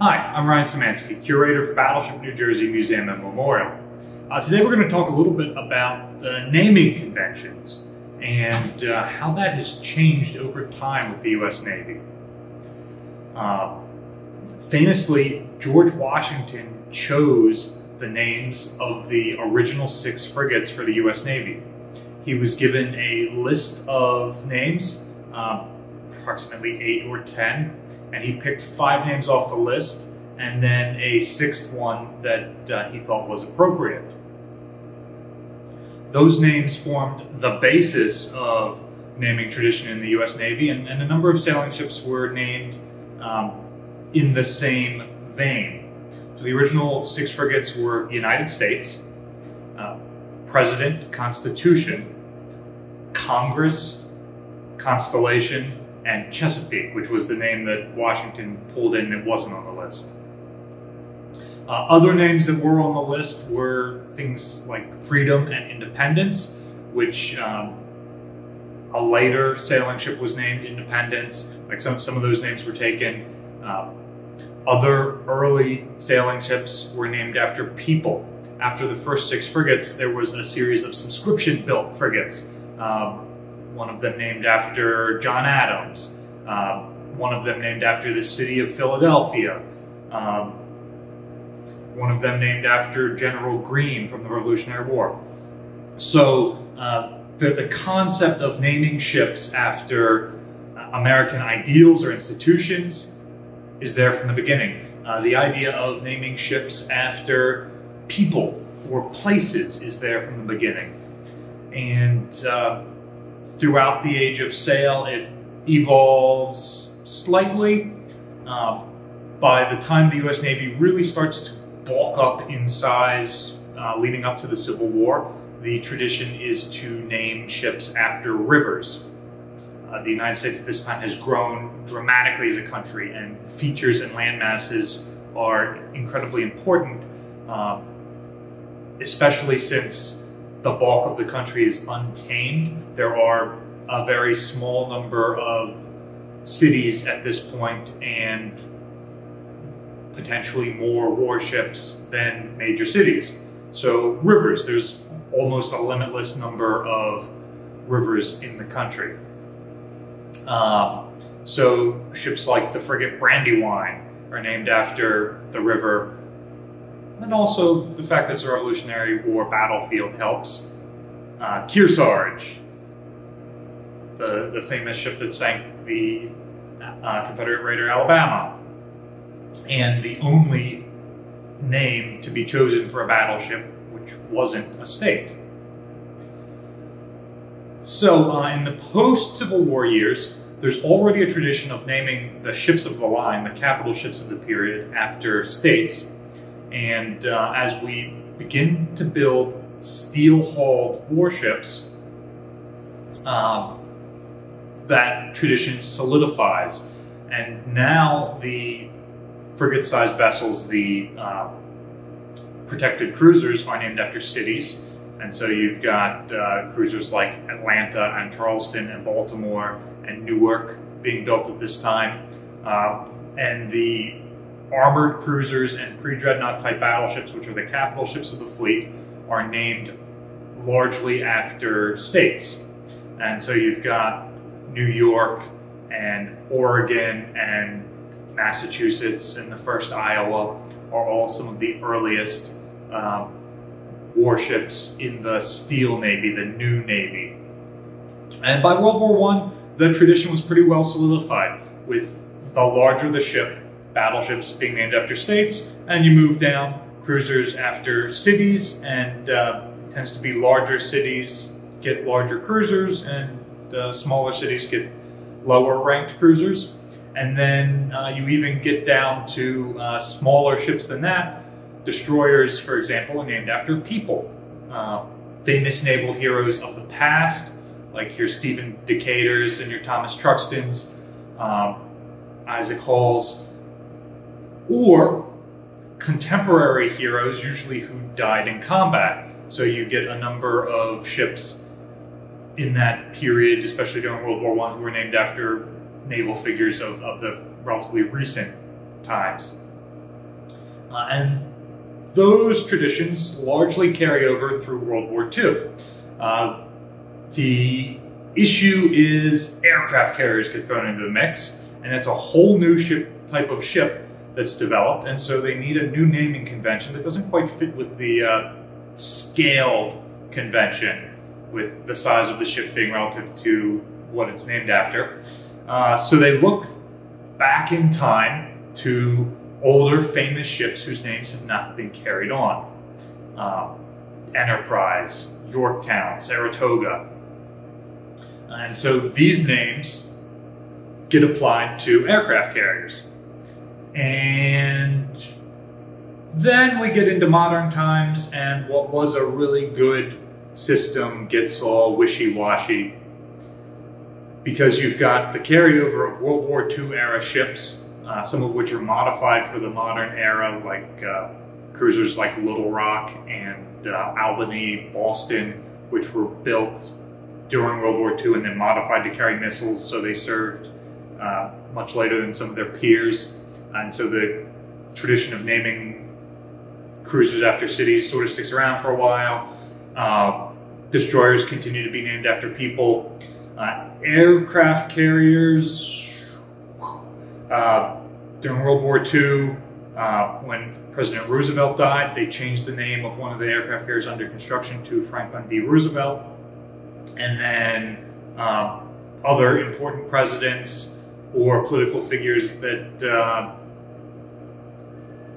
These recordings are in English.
Hi, I'm Ryan Szymanski, curator for Battleship New Jersey Museum and Memorial. Today we're going to talk a little bit about naming conventions and how that has changed over time with the U.S. Navy. Famously, George Washington chose the names of the original 6 frigates for the U.S. Navy. He was given a list of names, approximately 8 or 10, and he picked 5 names off the list and then a 6th one that he thought was appropriate. Those names formed the basis of naming tradition in the U.S. Navy, and a number of sailing ships were named in the same vein. So the original 6 frigates were United States, President, Constitution, Congress, Constellation, and Chesapeake, which was the name that Washington pulled in that wasn't on the list. Other names that were on the list were things like Freedom and Independence, which a later sailing ship was named Independence. Like some of those names were taken. Other early sailing ships were named after people. After the first 6 frigates, there was a series of subscription-built frigates. One of them named after John Adams. One of them named after the city of Philadelphia. One of them named after General Greene from the Revolutionary War. So the concept of naming ships after American ideals or institutions is there from the beginning. The idea of naming ships after people or places is there from the beginning. And throughout the age of sail, it evolves slightly. By the time the U.S. Navy really starts to bulk up in size leading up to the Civil War, the tradition is to name ships after rivers. The United States at this time has grown dramatically as a country, and features and land masses are incredibly important, especially since the bulk of the country is untamed. There are a very small number of cities at this point, and potentially more warships than major cities. So rivers, there's almost a limitless number of rivers in the country. So ships like the frigate Brandywine are named after the river, and also the fact that it's a Revolutionary War battlefield helps. Kearsarge, the famous ship that sank the Confederate raider Alabama, and the only name to be chosen for a battleship which wasn't a state. So in the post-Civil War years, there's already a tradition of naming the ships of the line, the capital ships of the period, after states. And as we begin to build steel-hulled warships, that tradition solidifies. And now the frigate-sized vessels, the protected cruisers, are named after cities. And so you've got cruisers like Atlanta and Charleston and Baltimore and Newark being built at this time. And the armored cruisers and pre-dreadnought type battleships, which are the capital ships of the fleet, are named largely after states. And so you've got New York and Oregon and Massachusetts and the first Iowa are all some of the earliest warships in the Steel Navy, the new Navy. And by World War I, the tradition was pretty well solidified, with the larger the ship, battleships being named after states, and you move down, cruisers after cities, and it tends to be larger cities get larger cruisers, and smaller cities get lower ranked cruisers. And then you even get down to smaller ships than that. Destroyers, for example, are named after people. Famous naval heroes of the past, like your Stephen Decatur's and your Thomas Truxtons, Isaac Halls, or contemporary heroes, usually who died in combat. So you get a number of ships in that period, especially during World War I, who were named after naval figures of the relatively recent times. And those traditions largely carry over through World War II. The issue is aircraft carriers get thrown into the mix, and it's a whole new type of ship that's developed, and so they need a new naming convention that doesn't quite fit with the scaled convention, with the size of the ship being relative to what it's named after. So they look back in time to older famous ships whose names have not been carried on. Enterprise, Yorktown, Saratoga. And so these names get applied to aircraft carriers. And then we get into modern times, and what was a really good system gets all wishy-washy, because you've got the carryover of World War II era ships, some of which are modified for the modern era, like cruisers like Little Rock and Albany, Boston, which were built during World War II and then modified to carry missiles, so they served much later than some of their peers. And so the tradition of naming cruisers after cities sort of sticks around for a while. Destroyers continue to be named after people. Aircraft carriers, during World War II, when President Roosevelt died, they changed the name of one of the aircraft carriers under construction to Franklin D. Roosevelt. And then other important presidents or political figures that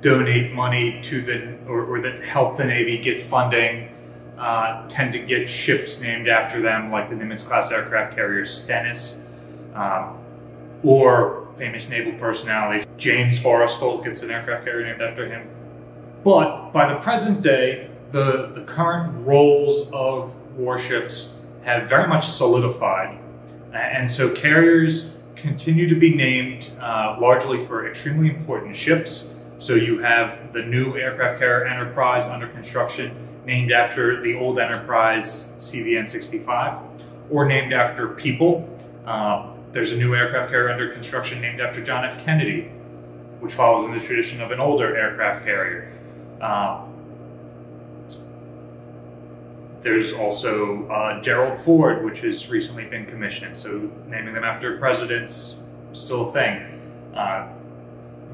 donate money to or that help the Navy get funding tend to get ships named after them, like the Nimitz-class aircraft carrier Stennis, or famous naval personalities. James Forrestal gets an aircraft carrier named after him. But by the present day, the current roles of warships have very much solidified. And so carriers continue to be named largely for extremely important ships. So you have the new aircraft carrier Enterprise under construction, named after the old Enterprise CVN-65, or named after people. There's a new aircraft carrier under construction named after John F. Kennedy, which follows in the tradition of an older aircraft carrier. There's also Gerald Ford, which has recently been commissioned, so naming them after presidents, still a thing.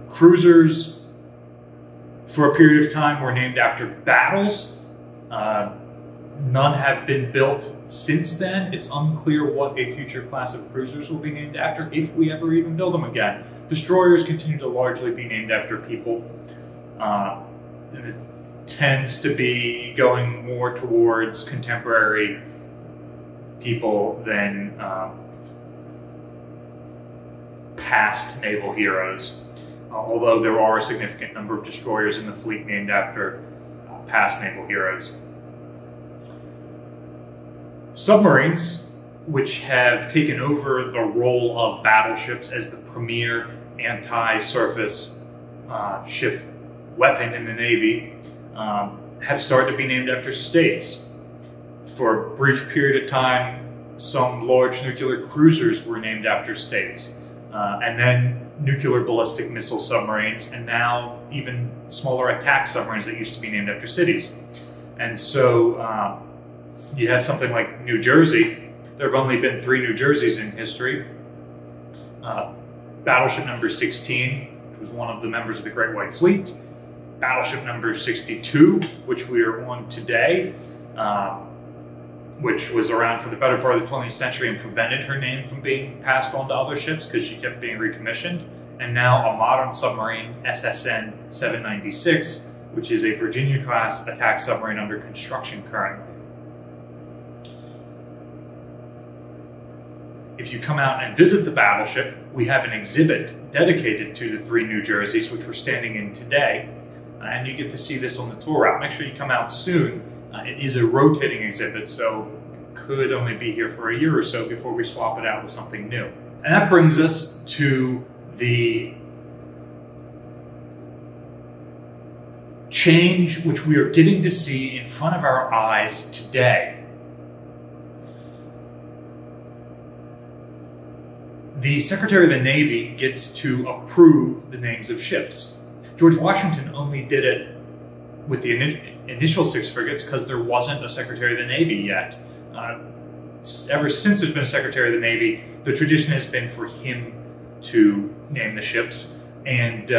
Cruisers, for a period of time, were named after battles. None have been built since then. It's unclear what a future class of cruisers will be named after, if we ever even build them again. Destroyers continue to largely be named after people. It tends to be going more towards contemporary people than past naval heroes, although there are a significant number of destroyers in the fleet named after past naval heroes. Submarines, which have taken over the role of battleships as the premier anti-surface ship weapon in the Navy, have started to be named after states. For a brief period of time, some large nuclear cruisers were named after states, and then nuclear ballistic missile submarines, and now even smaller attack submarines that used to be named after cities. And so you have something like New Jersey. There have only been 3 New Jerseys in history. Battleship number 16, which was one of the members of the Great White Fleet. Battleship number 62, which we are on today, which was around for the better part of the 20th century and prevented her name from being passed on to other ships because she kept being recommissioned. And now a modern submarine, SSN 796, which is a Virginia-class attack submarine under construction currently. If you come out and visit the battleship, we have an exhibit dedicated to the 3 New Jerseys, which we're standing in today, and you get to see this on the tour route. Make sure you come out soon. It is a rotating exhibit, so it could only be here for a year or so before we swap it out with something new. And that brings us to the change which we are getting to see in front of our eyes today. The Secretary of the Navy gets to approve the names of ships. George Washington only did it with the initial 6 frigates because there wasn't a Secretary of the Navy yet. Ever since there's been a Secretary of the Navy, the tradition has been for him to name the ships. And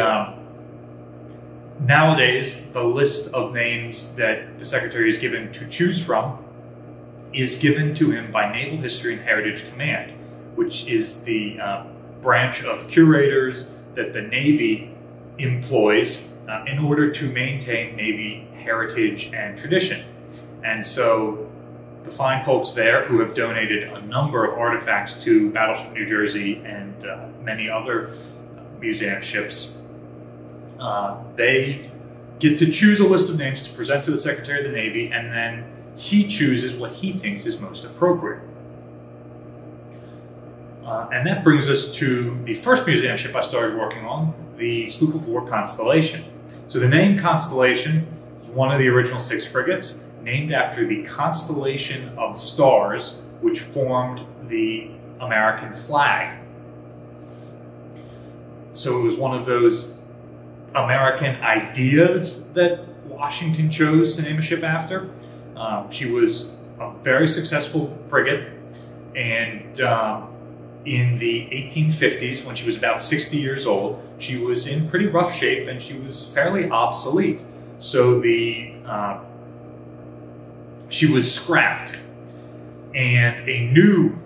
nowadays, the list of names that the Secretary is given to choose from is given to him by Naval History and Heritage Command, which is the branch of curators that the Navy employs in order to maintain Navy heritage and tradition. And so the fine folks there who have donated a number of artifacts to Battleship New Jersey and many other museum ships, they get to choose a list of names to present to the Secretary of the Navy, and then he chooses what he thinks is most appropriate. And that brings us to the first museum ship I started working on, the sloop of war Constellation. So the name Constellation is one of the original 6 frigates, named after the constellation of stars which formed the American flag. So it was one of those American ideas that Washington chose to name a ship after. She was a very successful frigate, and in the 1850s, when she was about 60 years old, she was in pretty rough shape and she was fairly obsolete. So she was scrapped, and a new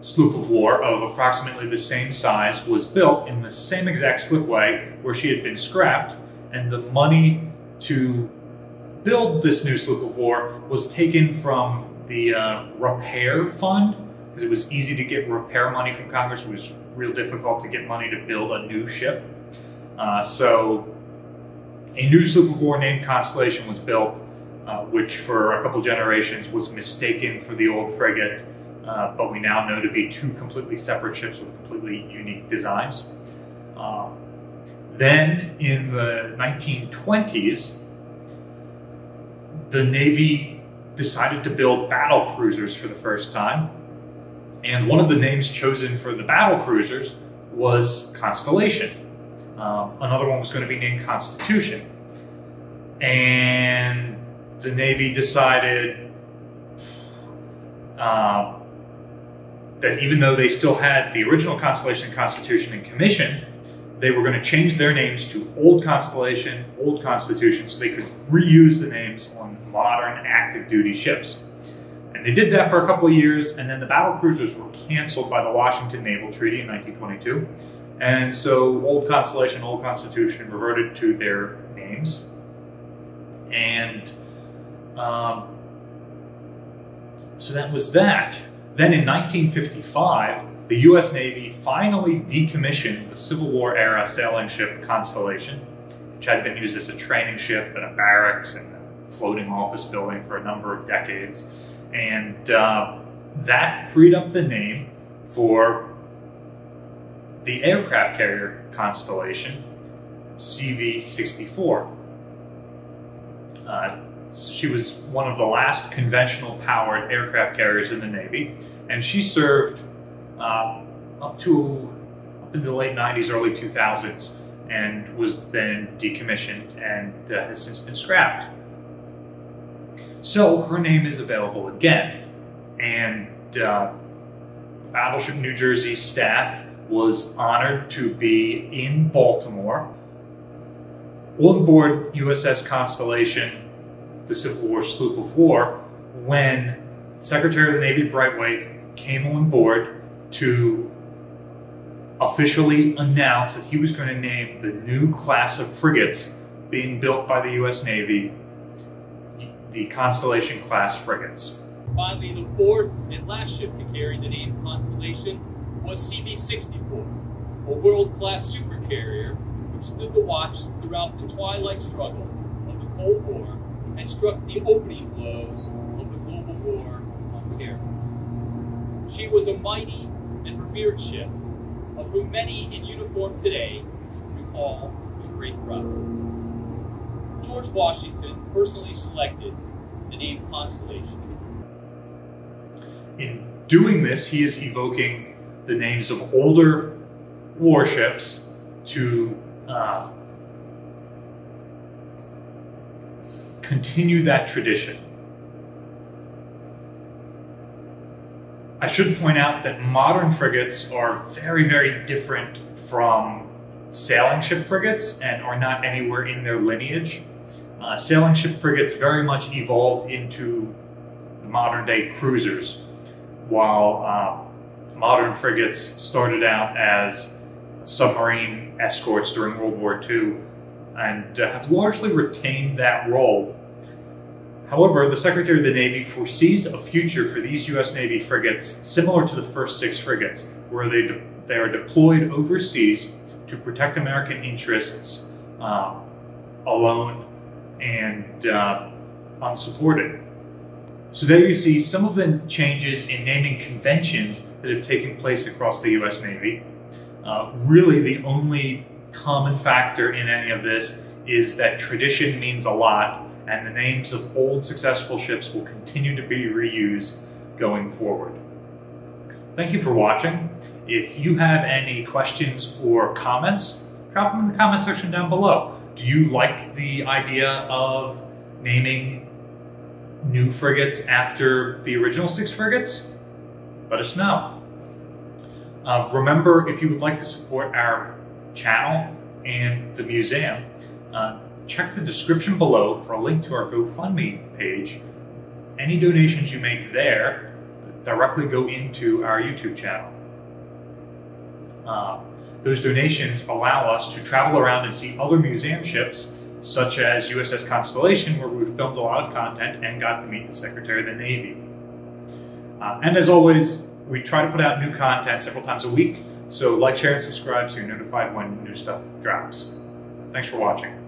sloop of war of approximately the same size was built in the same exact slipway where she had been scrapped, and the money to build this new sloop of war was taken from the repair fund, because it was easy to get repair money from Congress. It was real difficult to get money to build a new ship. So a new sloop of war named Constellation was built, which for a couple generations was mistaken for the old frigate, but we now know to be 2 completely separate ships with completely unique designs. Then in the 1920s, the Navy decided to build battle cruisers for the first time. And one of the names chosen for the battle cruisers was Constellation. Another one was going to be named Constitution. And the Navy decided that even though they still had the original Constellation, Constitution in commission, they were going to change their names to Old Constellation, Old Constitution, so they could reuse the names on modern active duty ships. And they did that for a couple of years, and then the battle cruisers were canceled by the Washington Naval Treaty in 1922. And so Old Constellation, Old Constitution reverted to their names. And so that was that. Then in 1955, the U.S. Navy finally decommissioned the Civil War era sailing ship Constellation, which had been used as a training ship and a barracks and a floating office building for a number of decades. And that freed up the name for the aircraft carrier Constellation, CV-64. So she was one of the last conventional powered aircraft carriers in the Navy, and she served up in the late 90s, early 2000s, and was then decommissioned and has since been scrapped. So her name is available again, and Battleship New Jersey staff was honored to be in Baltimore on board USS Constellation, the Civil War sloop of war, when Secretary of the Navy Brightwaite came on board to officially announce that he was going to name the new class of frigates being built by the U.S. Navy the Constellation class frigates. Finally, the fourth and last ship to carry the name Constellation was CV-64, a world-class supercarrier which stood the watch throughout the twilight struggle of the Cold War and struck the opening blows of the global war on terror. She was a mighty and revered ship, of whom many in uniform today recall with great pride. George Washington personally selected the name Constellation. In doing this, he is evoking the names of older warships to continue that tradition. I should point out that modern frigates are very, very different from sailing ship frigates and are not anywhere in their lineage. Sailing ship frigates very much evolved into modern day cruisers, while modern frigates started out as submarine escorts during World War II and have largely retained that role. However, the Secretary of the Navy foresees a future for these U.S. Navy frigates similar to the first 6 frigates, where they are deployed overseas to protect American interests alone and unsupported. So there you see some of the changes in naming conventions that have taken place across the U.S. Navy. Really, the only common factor in any of this is that tradition means a lot, and the names of old successful ships will continue to be reused going forward. Thank you for watching. If you have any questions or comments, drop them in the comment section down below. Do you like the idea of naming new frigates after the original 6 frigates? Let us know. Remember, if you would like to support our channel and the museum, check the description below for a link to our GoFundMe page. Any donations you make there directly go into our YouTube channel. Those donations allow us to travel around and see other museum ships, such as USS Constellation, where we filmed a lot of content and got to meet the Secretary of the Navy. And as always, we try to put out new content several times a week, so like, share, and subscribe so you're notified when new stuff drops. Thanks for watching.